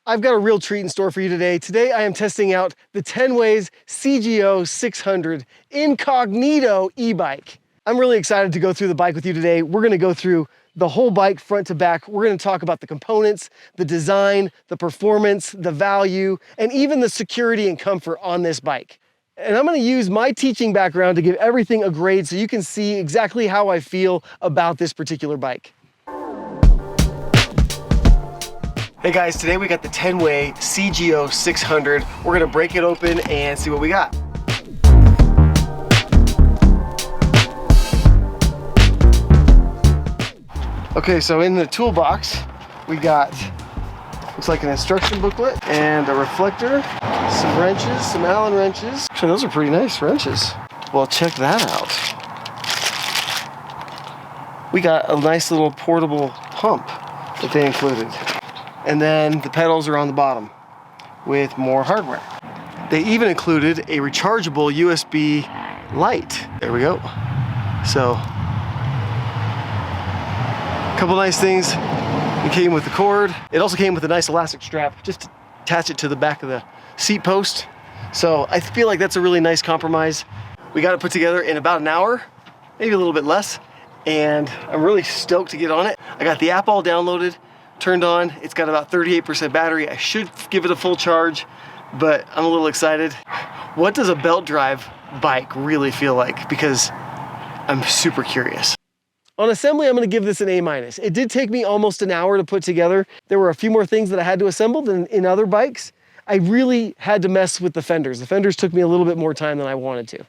I've got a real treat in store for you today. Today I am testing out the Tenways CGO 600 Incognito e-bike. I'm really excited to go through the bike with you today. We're gonna go through the whole bike front to back. We're gonna talk about the components, the design, the performance, the value, and even the security and comfort on this bike. And I'm gonna use my teaching background to give everything a grade so you can see exactly how I feel about this particular bike. Hey guys, today we got the Tenway CGO 600. We're gonna break it open and see what we got. Okay, so in the toolbox, we got, looks like an instruction booklet and a reflector, some wrenches, some Allen wrenches. Actually, those are pretty nice wrenches. Well, check that out. We got a nice little portable pump that they included. And then the pedals are on the bottom with more hardware. They even included a rechargeable USB light. There we go. So, a couple nice things. It came with the cord. It also came with a nice elastic strap just to attach it to the back of the seat post. So I feel like that's a really nice compromise. We got it put together in about an hour, maybe a little bit less, and I'm really stoked to get on it. I got the app all downloaded, turned on. It's got about 38% battery. I should give it a full charge, but I'm a little excited. What does a belt drive bike really feel like? Because I'm super curious. On assembly, I'm gonna give this an A-. It did take me almost an hour to put together. There were a few more things that I had to assemble than in other bikes. I really had to mess with the fenders. The fenders took me a little bit more time than I wanted to.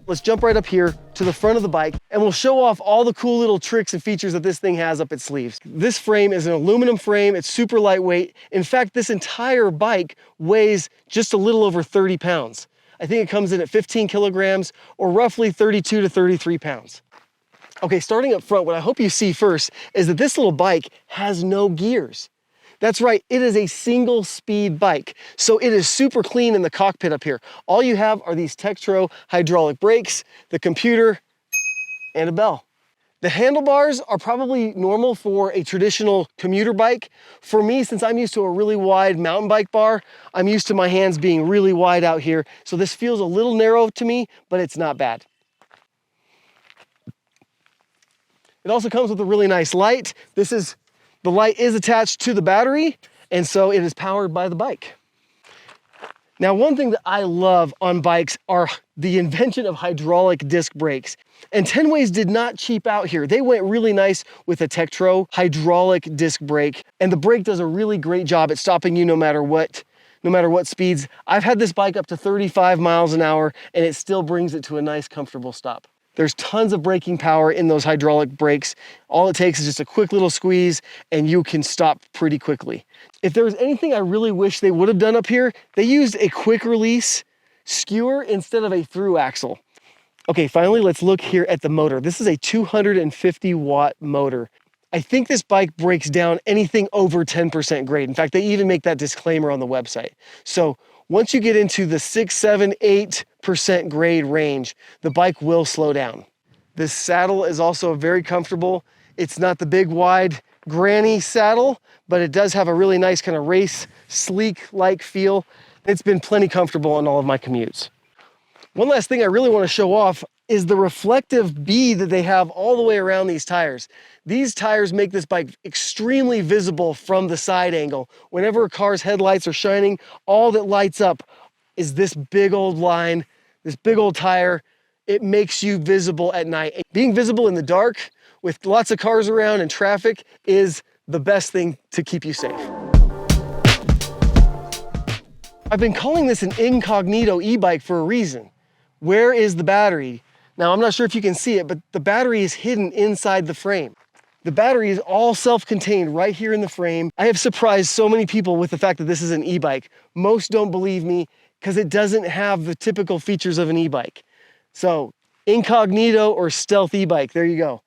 Let's jump right up here to the front of the bike and we'll show off all the cool little tricks and features that this thing has up its sleeves. This frame is an aluminum frame. It's super lightweight. In fact, this entire bike weighs just a little over 30 pounds. I think it comes in at 15 kilograms or roughly 32 to 33 pounds. Okay, starting up front, what I hope you see first is that this little bike has no gears. That's right, it is a single speed bike. So it is super clean in the cockpit up here. All you have are these Tektro hydraulic brakes, the computer, and a bell. The handlebars are probably normal for a traditional commuter bike. For me, since I'm used to a really wide mountain bike bar, I'm used to my hands being really wide out here. So this feels a little narrow to me, but it's not bad. It also comes with a really nice light. The light is attached to the battery, and so it is powered by the bike. Now, one thing that I love on bikes are the invention of hydraulic disc brakes. And Tenways did not cheap out here. They went really nice with a Tektro hydraulic disc brake, and the brake does a really great job at stopping you no matter what speeds. I've had this bike up to 35 miles an hour, and it still brings it to a nice, comfortable stop. There's tons of braking power in those hydraulic brakes. All it takes is just a quick little squeeze and you can stop pretty quickly. If there was anything I really wish they would have done up here, they used a quick release skewer instead of a through axle. Okay, finally, let's look here at the motor. This is a 250 watt motor. I think this bike breaks down anything over 10% grade. In fact, they even make that disclaimer on the website. So once you get into the 6, 7, 8% grade range, the bike will slow down. This saddle is also very comfortable. It's not the big wide granny saddle, but it does have a really nice kind of race sleek-like feel. It's been plenty comfortable on all of my commutes. One last thing I really want to show off is the reflective bead that they have all the way around these tires. These tires make this bike extremely visible from the side angle. Whenever a car's headlights are shining, all that lights up is this big old line, this big old tire. It makes you visible at night. And being visible in the dark with lots of cars around and traffic is the best thing to keep you safe. I've been calling this an Incognito e-bike for a reason. Where is the battery? Now, I'm not sure if you can see it, but the battery is hidden inside the frame. The battery is all self-contained right here in the frame. I have surprised so many people with the fact that this is an e-bike. Most don't believe me because it doesn't have the typical features of an e-bike. So, Incognito or stealth e-bike, there you go.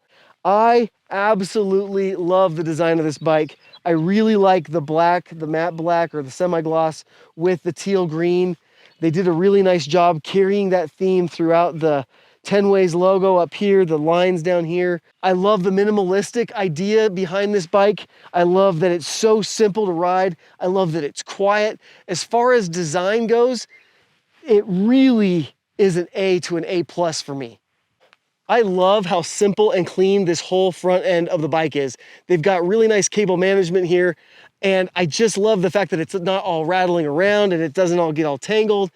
I absolutely love the design of this bike. I really like the black, the matte black or the semi-gloss with the teal green. They did a really nice job carrying that theme throughout the Tenways logo up here, the lines down here. I love the minimalistic idea behind this bike. I love that it's so simple to ride. I love that it's quiet. As far as design goes, it really is an A to an A plus for me. I love how simple and clean this whole front end of the bike is. They've got really nice cable management here, and I just love the fact that it's not all rattling around and it doesn't all get all tangled.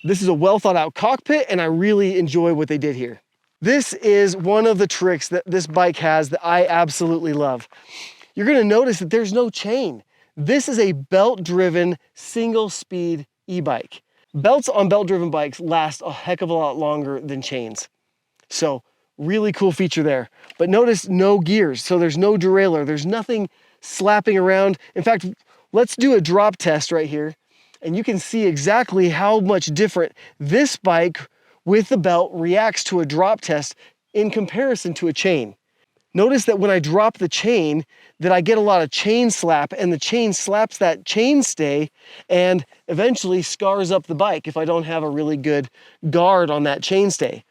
This is a well thought out cockpit, and I really enjoy what they did here. This is one of the tricks that this bike has that I absolutely love. You're gonna notice that there's no chain. This is a belt-driven, single-speed e-bike. Belts on belt-driven bikes last a heck of a lot longer than chains. So, really cool feature there. But notice no gears, so there's no derailleur. There's nothing slapping around. In fact, let's do a drop test right here, and you can see exactly how much different this bike with the belt reacts to a drop test in comparison to a chain. Notice that when I drop the chain, that I get a lot of chain slap, and the chain slaps that chain stay and eventually scars up the bike if I don't have a really good guard on that chain stay.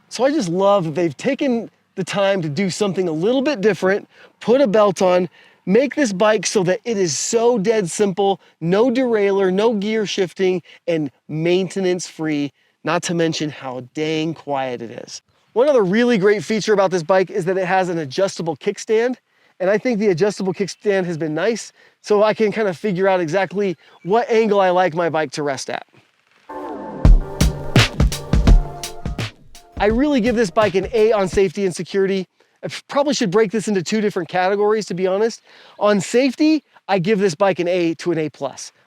So I just love that they've taken the time to do something a little bit different, put a belt on, make this bike so that it is so dead simple, no derailleur, no gear shifting, and maintenance free, not to mention how dang quiet it is. One other really great feature about this bike is that it has an adjustable kickstand, and I think the adjustable kickstand has been nice, so I can kind of figure out exactly what angle I like my bike to rest at. I really give this bike an A on safety and security. I probably should break this into two different categories, to be honest. On safety, I give this bike an A to an A+.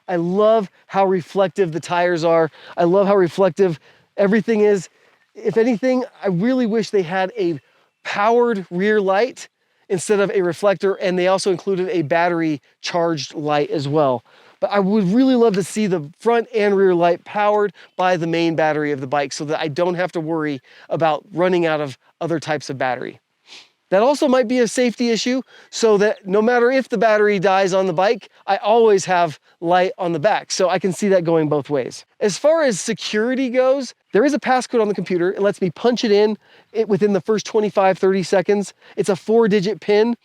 I love how reflective the tires are. I love how reflective everything is. If anything, I really wish they had a powered rear light instead of a reflector, and they also included a battery charged light as well. But I would really love to see the front and rear light powered by the main battery of the bike so that I don't have to worry about running out of other types of battery. That also might be a safety issue, so that no matter if the battery dies on the bike, I always have light on the back, so I can see that going both ways. As far as security goes, there is a passcode on the computer. It lets me punch it in within the first 25-30 seconds. It's a 4-digit PIN.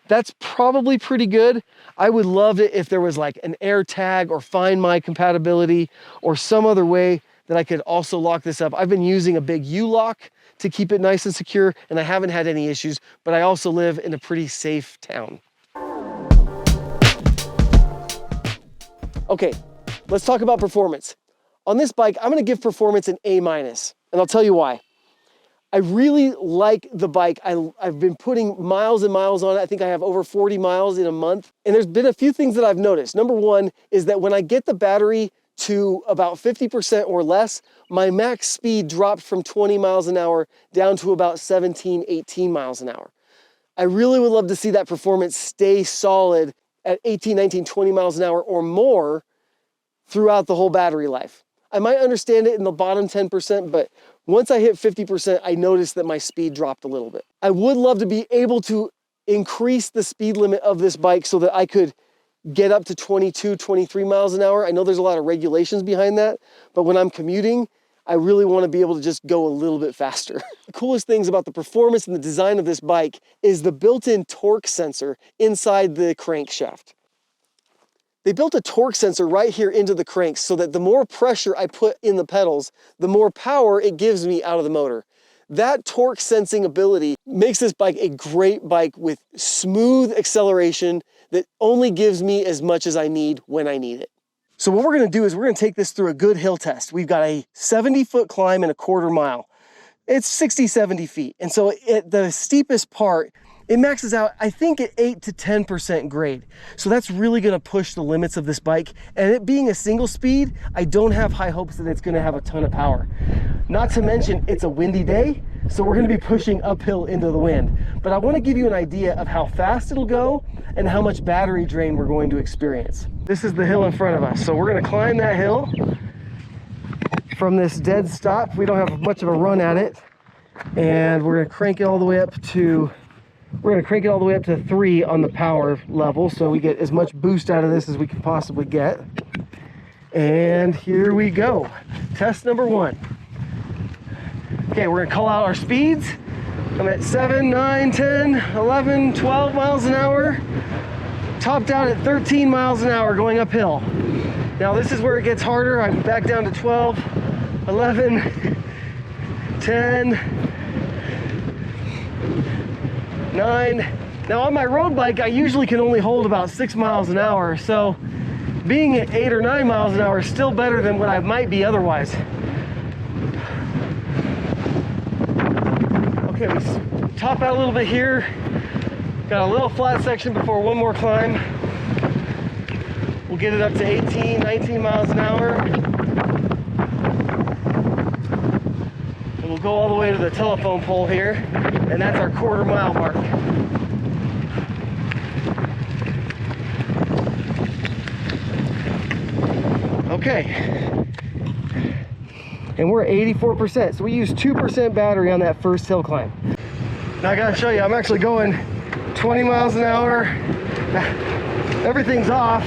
That's probably pretty good. I would love it if there was like an AirTag or Find My compatibility or some other way that I could also lock this up. I've been using a big U-lock to keep it nice and secure, and I haven't had any issues, but I also live in a pretty safe town. Okay, let's talk about performance. On this bike, I'm gonna give performance an A-, and I'll tell you why. I really like the bike. I've been putting miles and miles on it. I think I have over 40 miles in a month. And there's been a few things that I've noticed. Number one is that when I get the battery to about 50% or less, my max speed dropped from 20 miles an hour down to about 17, 18 miles an hour. I really would love to see that performance stay solid at 18, 19, 20 miles an hour or more throughout the whole battery life. I might understand it in the bottom 10%, but once I hit 50%, I noticed that my speed dropped a little bit. I would love to be able to increase the speed limit of this bike so that I could get up to 22, 23 miles an hour. I know there's a lot of regulations behind that, but when I'm commuting, I really want to be able to just go a little bit faster. The coolest things about the performance and the design of this bike is the built-in torque sensor inside the crankshaft. They built a torque sensor right here into the cranks so that the more pressure I put in the pedals, the more power it gives me out of the motor. That torque sensing ability makes this bike a great bike with smooth acceleration that only gives me as much as I need when I need it. So what we're gonna do is we're gonna take this through a good hill test. We've got a 70-foot climb in a quarter mile. It's 60, 70 feet. And so at the steepest part, it maxes out, I think, at 8 to 10% grade. So that's really gonna push the limits of this bike. And it being a single speed, I don't have high hopes that it's gonna have a ton of power. Not to mention, it's a windy day, so we're gonna be pushing uphill into the wind. But I wanna give you an idea of how fast it'll go and how much battery drain we're going to experience. This is the hill in front of us. So we're gonna climb that hill from this dead stop. We don't have much of a run at it. And we're gonna crank it all the way up to 3 on the power level, so we get as much boost out of this as we can possibly get. And here we go. Test number 1. Okay, we're gonna call out our speeds. I'm at 7, 9, 10, 11, 12 miles an hour. Topped out at 13 miles an hour going uphill. Now this is where it gets harder. I'm back down to 12, 11, 10, 9. Now on my road bike, I usually can only hold about 6 miles an hour. So being at 8 or 9 miles an hour is still better than what I might be otherwise. Okay, we top out a little bit here. Got a little flat section before one more climb. We'll get it up to 18, 19 miles an hour. And we'll go all the way to the telephone pole here, and that's our quarter-mile mark. Okay. And we're at 84%, so we use 2% battery on that first hill climb. Now I gotta show you, I'm actually going 20 miles an hour. Everything's off.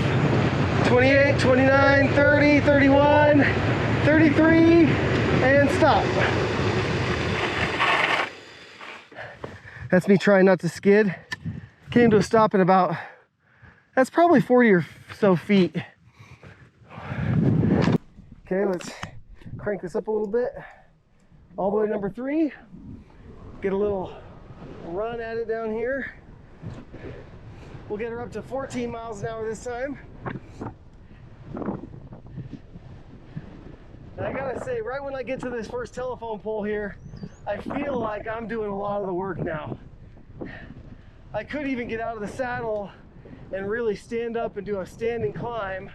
28, 29, 30, 31, 33, and stop. That's me trying not to skid. Came to a stop at about, that's probably 40 or so feet. Okay, let's crank this up a little bit. All the way to number 3. Get a little run at it down here. We'll get her up to 14 miles an hour this time. And I gotta say, right when I get to this first telephone pole here, I feel like I'm doing a lot of the work now. I could even get out of the saddle and really stand up and do a standing climb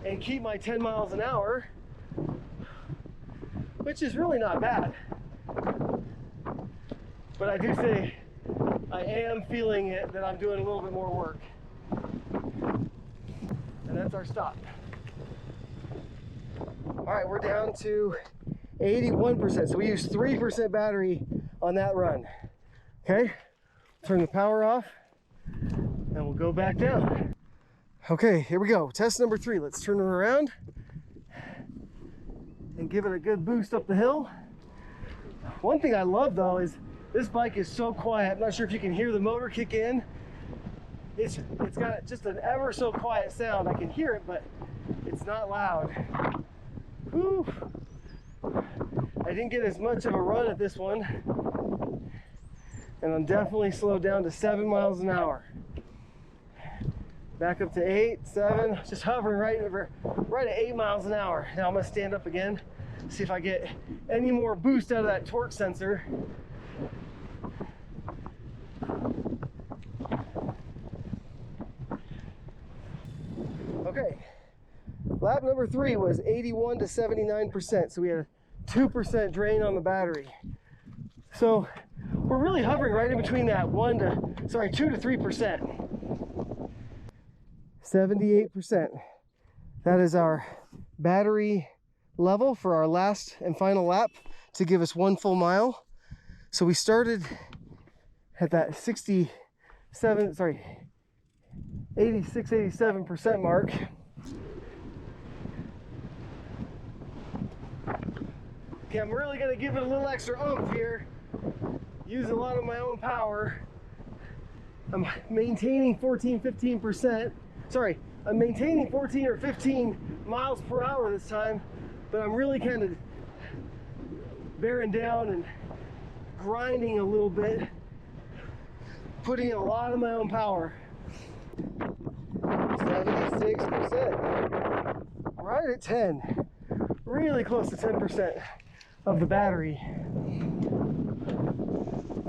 and keep my 10 miles an hour, which is really not bad. But I do say I am feeling it, that I'm doing a little bit more work. And that's our stop. All right, we're down to 81%. So we use 3% battery on that run. Okay, turn the power off and we'll go back down. Okay, here we go. Test number 3. Let's turn it around and give it a good boost up the hill. One thing I love though is this bike is so quiet. I'm not sure if you can hear the motor kick in. It's got just an ever so quiet sound. I can hear it, but it's not loud. Whew. I didn't get as much of a run at this one. And I'm definitely slowed down to 7 miles an hour. Back up to 8, 7, just hovering right at 8 miles an hour. Now I'm gonna stand up again, see if I get any more boost out of that torque sensor. Okay, lap number 3 was 81 to 79%, so we had a 2% drain on the battery. So we're really hovering right in between that 2 to 3%. 78%. That is our battery level for our last and final lap to give us 1 full mile. So we started at that 87% mark. Okay, I'm really gonna give it a little extra oomph here. Use a lot of my own power. I'm maintaining 15%. Sorry, I'm maintaining 14 or 15 miles per hour this time, but I'm really kind of bearing down and grinding a little bit, putting in a lot of my own power. 76%. Right at 10. Really close to 10% of the battery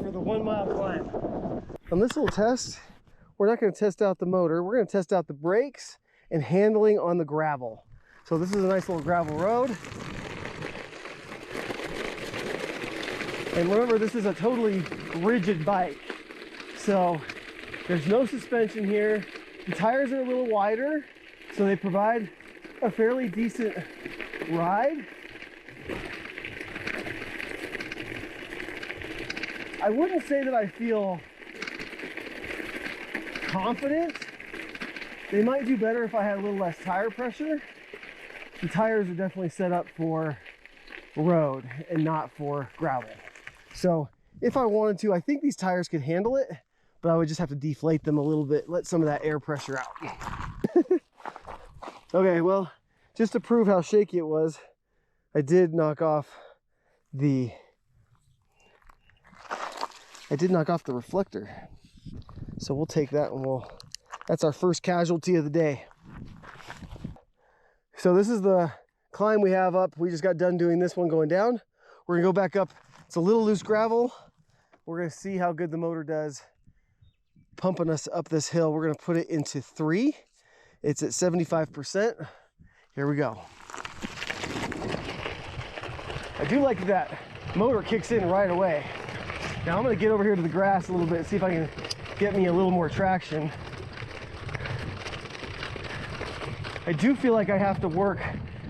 for the 1 mile climb. On this little test, we're not going to test out the motor. We're going to test out the brakes and handling on the gravel. So this is a nice little gravel road. And remember, this is a totally rigid bike. So there's no suspension here. The tires are a little wider, so they provide a fairly decent ride. I wouldn't say that I feel confident. They might do better if I had a little less tire pressure. The tires are definitely set up for road and not for gravel. So if I wanted to, I think these tires could handle it, but I would just have to deflate them a little bit, let some of that air pressure out. Okay, well, just to prove how shaky it was, I did knock off the reflector. So we'll take that and that's our first casualty of the day. So this is the climb we have up. We just got done doing this one going down. We're gonna go back up. It's a little loose gravel. We're gonna see how good the motor does pumping us up this hill. We're gonna put it into 3. It's at 75%. Here we go. I do like that motor kicks in right away. Now I'm gonna get over here to the grass a little bit and see if I can get me a little more traction. I do feel like I have to work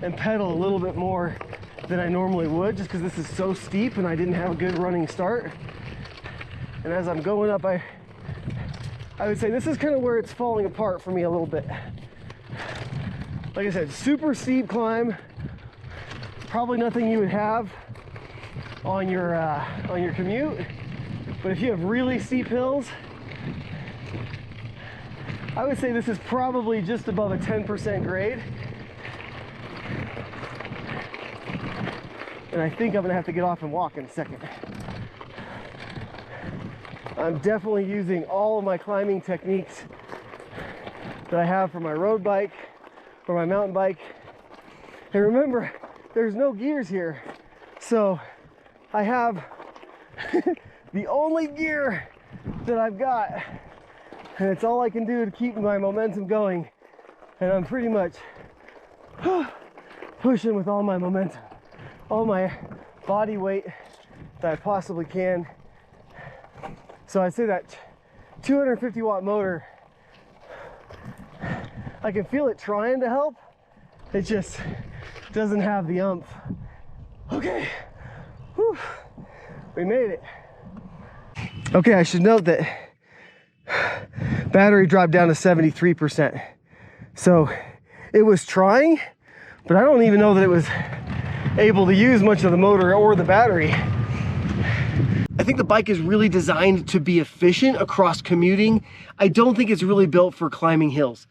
and pedal a little bit more than I normally would, just because this is so steep and I didn't have a good running start. And as I'm going up, I would say this is kind of where it's falling apart for me a little bit. Like I said, super steep climb. Probably nothing you would have on your commute. But if you have really steep hills, I would say this is probably just above a 10% grade. And I think I'm gonna have to get off and walk in a second. I'm definitely using all of my climbing techniques that I have for my road bike, for my mountain bike. And remember, there's no gears here. So I have the only gear that I've got, and it's all I can do to keep my momentum going. And I'm pretty much pushing with all my momentum, all my body weight that I possibly can. So I'd say that 250 watt motor, I can feel it trying to help. It just doesn't have the oomph. Okay, whew. We made it. Okay, I should note that battery dropped down to 73%. So it was trying, but I don't even know that it was able to use much of the motor or the battery. I think the bike is really designed to be efficient across commuting. I don't think it's really built for climbing hills.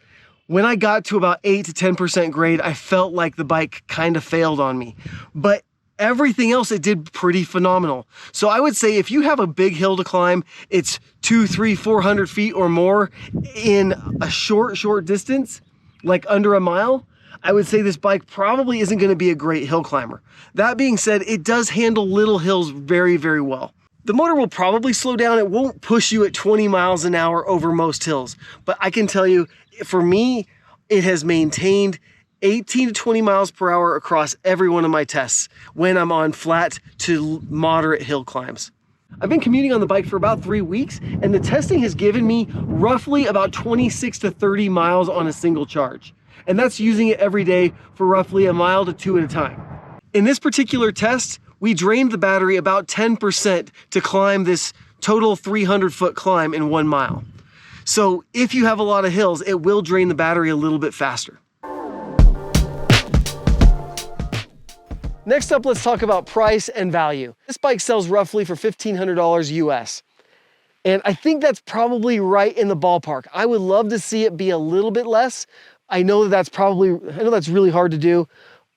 When I got to about 8 to 10% grade, I felt like the bike kind of failed on me. But everything else it did pretty phenomenal. So I would say if you have a big hill to climb, it's 200, 300, 400 feet or more in a short distance, like under a mile, I would say this bike probably isn't going to be a great hill climber. That being said, it does handle little hills very, very well. The motor will probably slow down. It won't push you at 20 miles an hour over most hills. But I can tell you, for me, it has maintained 18 to 20 miles per hour across every one of my tests when I'm on flat to moderate hill climbs. I've been commuting on the bike for about 3 weeks, and the testing has given me roughly about 26 to 30 miles on a single charge. And that's using it every day for roughly a mile to 2 at a time. In this particular test, we drained the battery about 10% to climb this total 300-foot climb in 1 mile. So if you have a lot of hills, it will drain the battery a little bit faster. Next up, let's talk about price and value. This bike sells roughly for $1,500 US. And I think that's probably right in the ballpark. I would love to see it be a little bit less. I know that's really hard to do.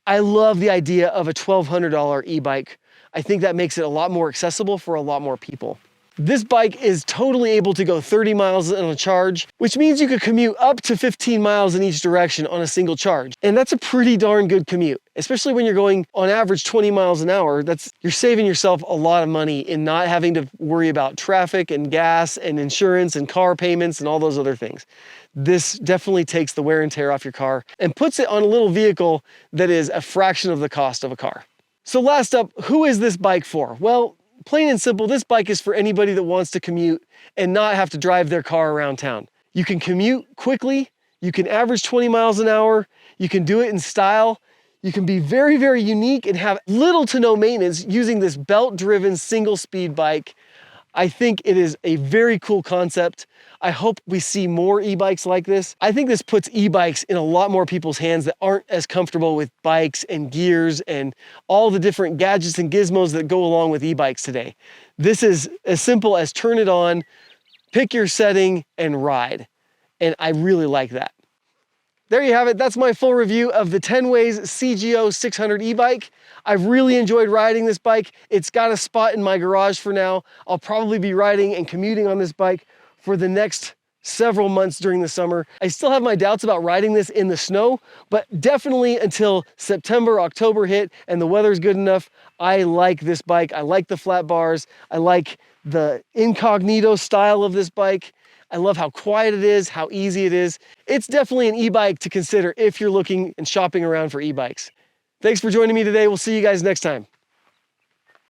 I love the idea of a $1,200 e-bike. I think that makes it a lot more accessible for a lot more people. This bike is totally able to go 30 miles on a charge, which means you could commute up to 15 miles in each direction on a single charge. And that's a pretty darn good commute, especially when you're going on average 20 miles an hour. You're saving yourself a lot of money in not having to worry about traffic and gas and insurance and car payments and all those other things. This definitely takes the wear and tear off your car and puts it on a little vehicle that is a fraction of the cost of a car. So last up, who is this bike for? Well, plain and simple, this bike is for anybody that wants to commute and not have to drive their car around town. You can commute quickly, you can average 20 miles an hour, you can do it in style, you can be very, very unique and have little to no maintenance using this belt-driven single-speed bike. I think it is a very cool concept. I hope we see more e-bikes like this. I think this puts e-bikes in a lot more people's hands that aren't as comfortable with bikes and gears and all the different gadgets and gizmos that go along with e-bikes today. This is as simple as turn it on, pick your setting, and ride. And I really like that. There you have it. That's my full review of the Tenways CGO 600 e-bike. I've really enjoyed riding this bike. It's got a spot in my garage for now. I'll probably be riding and commuting on this bike for the next several months during the summer. I still have my doubts about riding this in the snow, but definitely until September, October hit and the weather's good enough, I like this bike. I like the flat bars. I like the Incognito style of this bike. I love how quiet it is, how easy it is. It's definitely an e-bike to consider if you're looking and shopping around for e-bikes. Thanks for joining me today. We'll see you guys next time.